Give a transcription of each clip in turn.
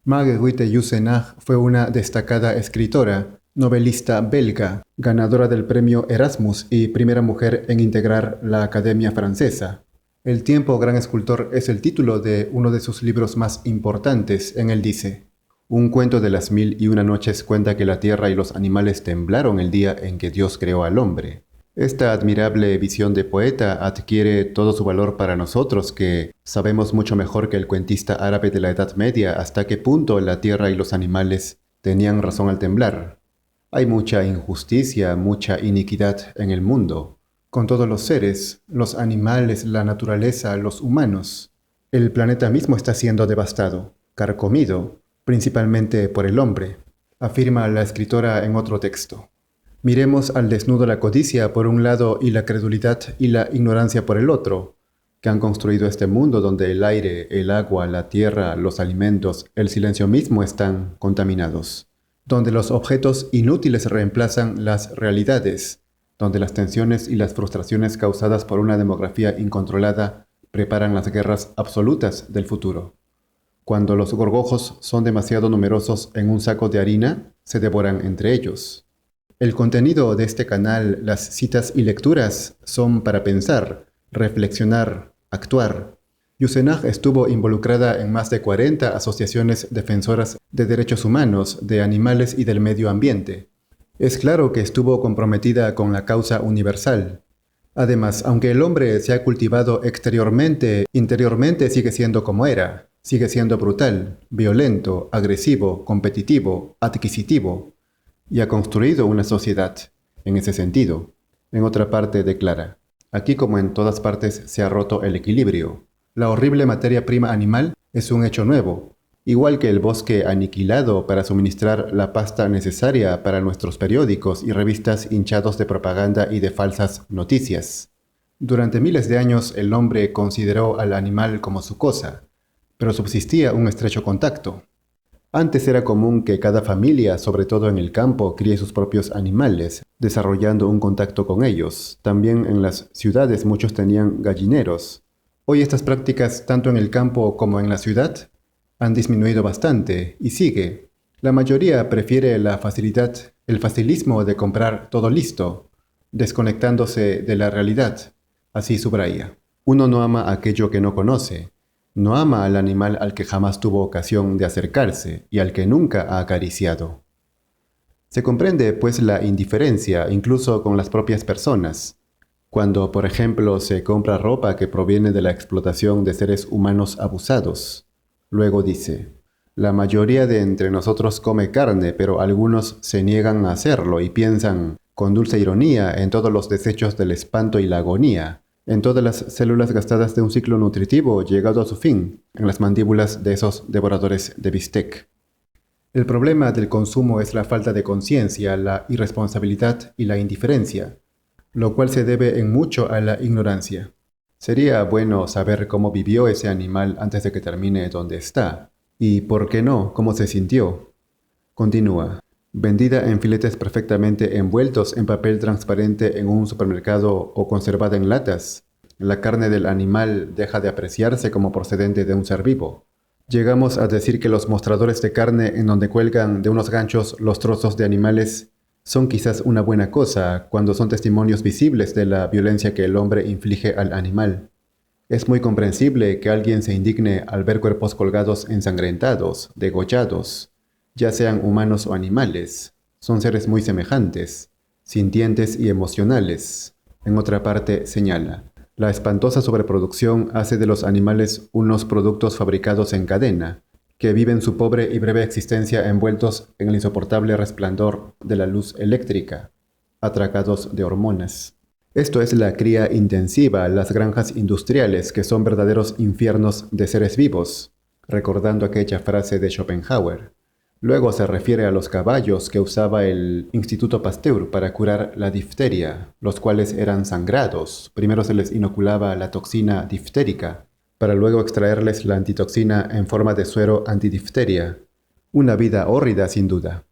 Marguerite Yourcenar fue una destacada escritora, novelista belga, ganadora del premio Erasmus y primera mujer en integrar la Academia Francesa. El tiempo, gran escultor es el título de uno de sus libros más importantes. En él dice: un cuento de las 1001 noches cuenta que la tierra y los animales temblaron el día en que Dios creó al hombre. Esta admirable visión de poeta adquiere todo su valor para nosotros que sabemos mucho mejor que el cuentista árabe de la Edad Media hasta qué punto la tierra y los animales tenían razón al temblar. Hay mucha injusticia, mucha iniquidad en el mundo, con todos los seres, los animales, la naturaleza, los humanos. El planeta mismo está siendo devastado, carcomido, principalmente por el hombre, afirma la escritora en otro texto. Miremos al desnudo la codicia por un lado y la credulidad y la ignorancia por el otro, que han construido este mundo donde el aire, el agua, la tierra, los alimentos, el silencio mismo están contaminados, donde los objetos inútiles reemplazan las realidades, donde las tensiones y las frustraciones causadas por una demografía incontrolada preparan las guerras absolutas del futuro. Cuando los gorgojos son demasiado numerosos en un saco de harina, se devoran entre ellos. El contenido de este canal, las citas y lecturas, son para pensar, reflexionar, actuar. Yourcenar estuvo involucrada en más de 40 asociaciones defensoras de derechos humanos, de animales y del medio ambiente. Es claro que estuvo comprometida con la causa universal. Además, aunque el hombre se ha cultivado exteriormente, interiormente sigue siendo como era. Sigue siendo brutal, violento, agresivo, competitivo, adquisitivo. Y ha construido una sociedad, en ese sentido. En otra parte declara: aquí como en todas partes se ha roto el equilibrio. La horrible materia prima animal es un hecho nuevo, igual que el bosque aniquilado para suministrar la pasta necesaria para nuestros periódicos y revistas hinchados de propaganda y de falsas noticias. Durante miles de años el hombre consideró al animal como su cosa, pero subsistía un estrecho contacto. Antes era común que cada familia, sobre todo en el campo, críe sus propios animales, desarrollando un contacto con ellos. También en las ciudades muchos tenían gallineros. Hoy estas prácticas, tanto en el campo como en la ciudad, han disminuido bastante, y sigue. La mayoría prefiere la facilidad, el facilismo de comprar todo listo, desconectándose de la realidad. Así subraya: uno no ama aquello que no conoce. No ama al animal al que jamás tuvo ocasión de acercarse y al que nunca ha acariciado. Se comprende, pues, la indiferencia, incluso con las propias personas. Cuando, por ejemplo, se compra ropa que proviene de la explotación de seres humanos abusados. Luego dice: la mayoría de entre nosotros come carne, pero algunos se niegan a hacerlo y piensan, con dulce ironía, en todos los desechos del espanto y la agonía, en todas las células gastadas de un ciclo nutritivo llegado a su fin, en las mandíbulas de esos devoradores de bistec. El problema del consumo es la falta de conciencia, la irresponsabilidad y la indiferencia, lo cual se debe en mucho a la ignorancia. Sería bueno saber cómo vivió ese animal antes de que termine donde está, y, ¿por qué no?, cómo se sintió. Continúa: vendida en filetes perfectamente envueltos en papel transparente en un supermercado o conservada en latas, la carne del animal deja de apreciarse como procedente de un ser vivo. Llegamos a decir que los mostradores de carne en donde cuelgan de unos ganchos los trozos de animales son quizás una buena cosa cuando son testimonios visibles de la violencia que el hombre inflige al animal. Es muy comprensible que alguien se indigne al ver cuerpos colgados ensangrentados, degollados, ya sean humanos o animales. Son seres muy semejantes, sintientes y emocionales. En otra parte señala: la espantosa sobreproducción hace de los animales unos productos fabricados en cadena, que viven su pobre y breve existencia envueltos en el insoportable resplandor de la luz eléctrica, atracados de hormonas. Esto es la cría intensiva, las granjas industriales, que son verdaderos infiernos de seres vivos, recordando aquella frase de Schopenhauer. Luego se refiere a los caballos que usaba el Instituto Pasteur para curar la difteria, los cuales eran sangrados. Primero se les inoculaba la toxina diftérica, para luego extraerles la antitoxina en forma de suero antidifteria. Una vida hórrida, sin duda.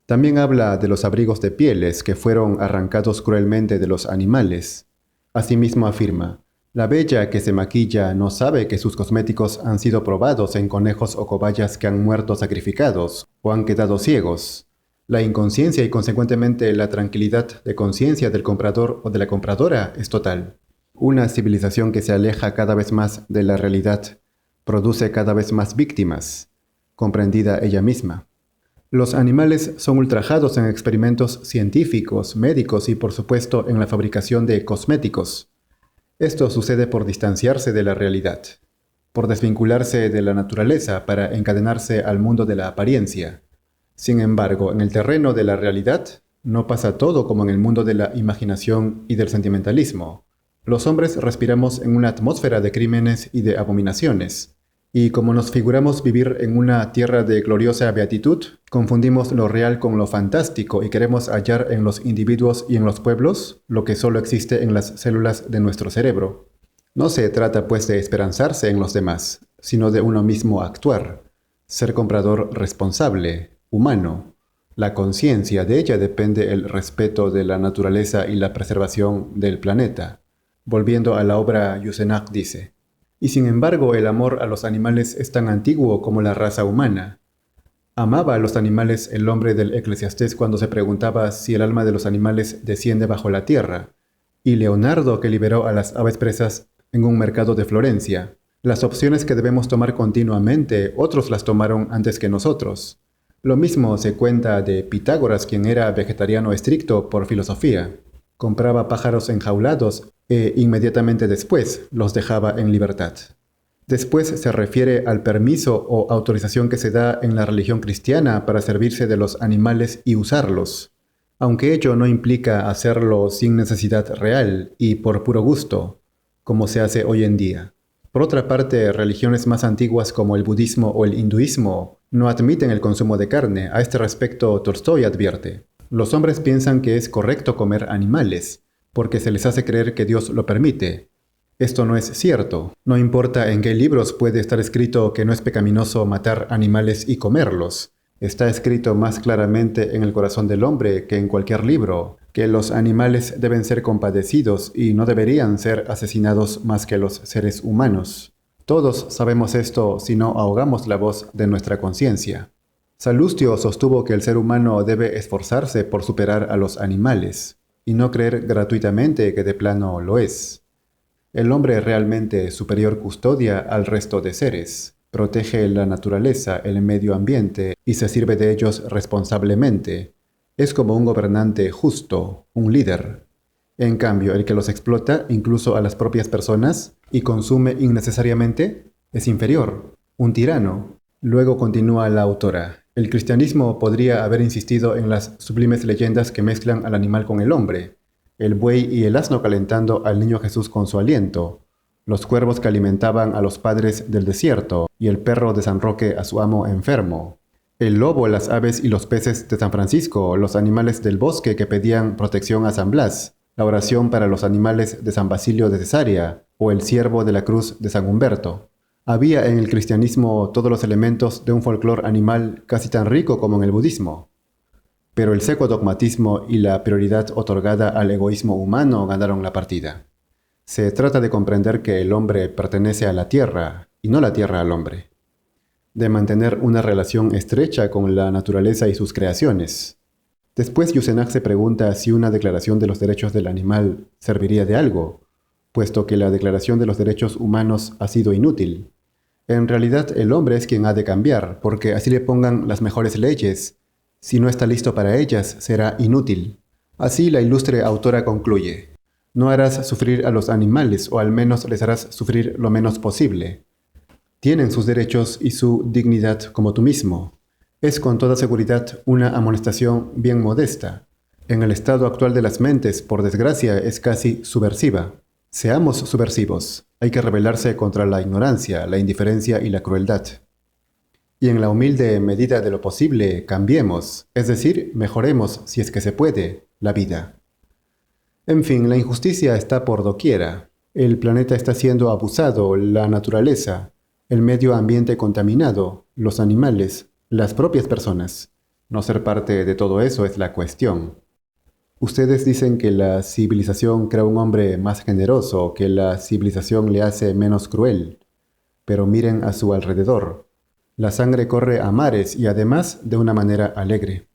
También habla de los abrigos de pieles que fueron arrancados cruelmente de los animales. Asimismo afirma: La bella que se maquilla no sabe que sus cosméticos han sido probados en conejos o cobayas que han muerto sacrificados o han quedado ciegos. La inconsciencia y consecuentemente la tranquilidad de conciencia del comprador o de la compradora es total. Una civilización que se aleja cada vez más de la realidad produce cada vez más víctimas, comprendida ella misma. Los animales son ultrajados en experimentos científicos, médicos y por supuesto en la fabricación de cosméticos. Esto sucede por distanciarse de la realidad, por desvincularse de la naturaleza para encadenarse al mundo de la apariencia. Sin embargo, en el terreno de la realidad, no pasa todo como en el mundo de la imaginación y del sentimentalismo. Los hombres respiramos en una atmósfera de crímenes y de abominaciones. Y como nos figuramos vivir en una tierra de gloriosa beatitud, confundimos lo real con lo fantástico y queremos hallar en los individuos y en los pueblos lo que solo existe en las células de nuestro cerebro. No se trata pues de esperanzarse en los demás, sino de uno mismo actuar, ser comprador responsable, humano. La conciencia, de ella depende el respeto de la naturaleza y la preservación del planeta. Volviendo a la obra, Yusenak dice: y sin embargo, el amor a los animales es tan antiguo como la raza humana. Amaba a los animales el hombre del Eclesiastés cuando se preguntaba si el alma de los animales desciende bajo la tierra, y Leonardo que liberó a las aves presas en un mercado de Florencia. Las opciones que debemos tomar continuamente, otros las tomaron antes que nosotros. Lo mismo se cuenta de Pitágoras, quien era vegetariano estricto por filosofía. Compraba pájaros enjaulados e inmediatamente después los dejaba en libertad. Después se refiere al permiso o autorización que se da en la religión cristiana para servirse de los animales y usarlos, aunque ello no implica hacerlo sin necesidad real y por puro gusto, como se hace hoy en día. Por otra parte, religiones más antiguas como el budismo o el hinduismo no admiten el consumo de carne. A este respecto, Tolstói advierte: los hombres piensan que es correcto comer animales, porque se les hace creer que Dios lo permite. Esto no es cierto. No importa en qué libros puede estar escrito que no es pecaminoso matar animales y comerlos. Está escrito más claramente en el corazón del hombre que en cualquier libro, que los animales deben ser compadecidos y no deberían ser asesinados más que los seres humanos. Todos sabemos esto si no ahogamos la voz de nuestra conciencia. Salustio sostuvo que el ser humano debe esforzarse por superar a los animales, y no creer gratuitamente que de plano lo es. El hombre realmente superior custodia al resto de seres, protege la naturaleza, el medio ambiente y se sirve de ellos responsablemente. Es como un gobernante justo, un líder. En cambio, el que los explota, incluso a las propias personas, y consume innecesariamente, es inferior, un tirano. Luego continúa la autora: el cristianismo podría haber insistido en las sublimes leyendas que mezclan al animal con el hombre, el buey y el asno calentando al niño Jesús con su aliento, los cuervos que alimentaban a los padres del desierto y el perro de San Roque a su amo enfermo, el lobo, las aves y los peces de San Francisco, los animales del bosque que pedían protección a San Blas, la oración para los animales de San Basilio de Cesarea o el ciervo de la cruz de San Humberto. Había en el cristianismo todos los elementos de un folclore animal casi tan rico como en el budismo. Pero el seco dogmatismo y la prioridad otorgada al egoísmo humano ganaron la partida. Se trata de comprender que el hombre pertenece a la tierra y no la tierra al hombre. De mantener una relación estrecha con la naturaleza y sus creaciones. Después Yusenak se pregunta si una declaración de los derechos del animal serviría de algo, puesto que la declaración de los derechos humanos ha sido inútil. En realidad el hombre es quien ha de cambiar, porque así le pongan las mejores leyes. Si no está listo para ellas, será inútil. Así la ilustre autora concluye: no harás sufrir a los animales, o al menos les harás sufrir lo menos posible. Tienen sus derechos y su dignidad como tú mismo. Es con toda seguridad una amonestación bien modesta. En el estado actual de las mentes, por desgracia, es casi subversiva. Seamos subversivos. Hay que rebelarse contra la ignorancia, la indiferencia y la crueldad. Y en la humilde medida de lo posible, cambiemos, es decir, mejoremos, si es que se puede, la vida. En fin, la injusticia está por doquiera. El planeta está siendo abusado, la naturaleza, el medio ambiente contaminado, los animales, las propias personas. No ser parte de todo eso es la cuestión. Ustedes dicen que la civilización crea un hombre más generoso, que la civilización le hace menos cruel. Pero miren a su alrededor. La sangre corre a mares y además de una manera alegre.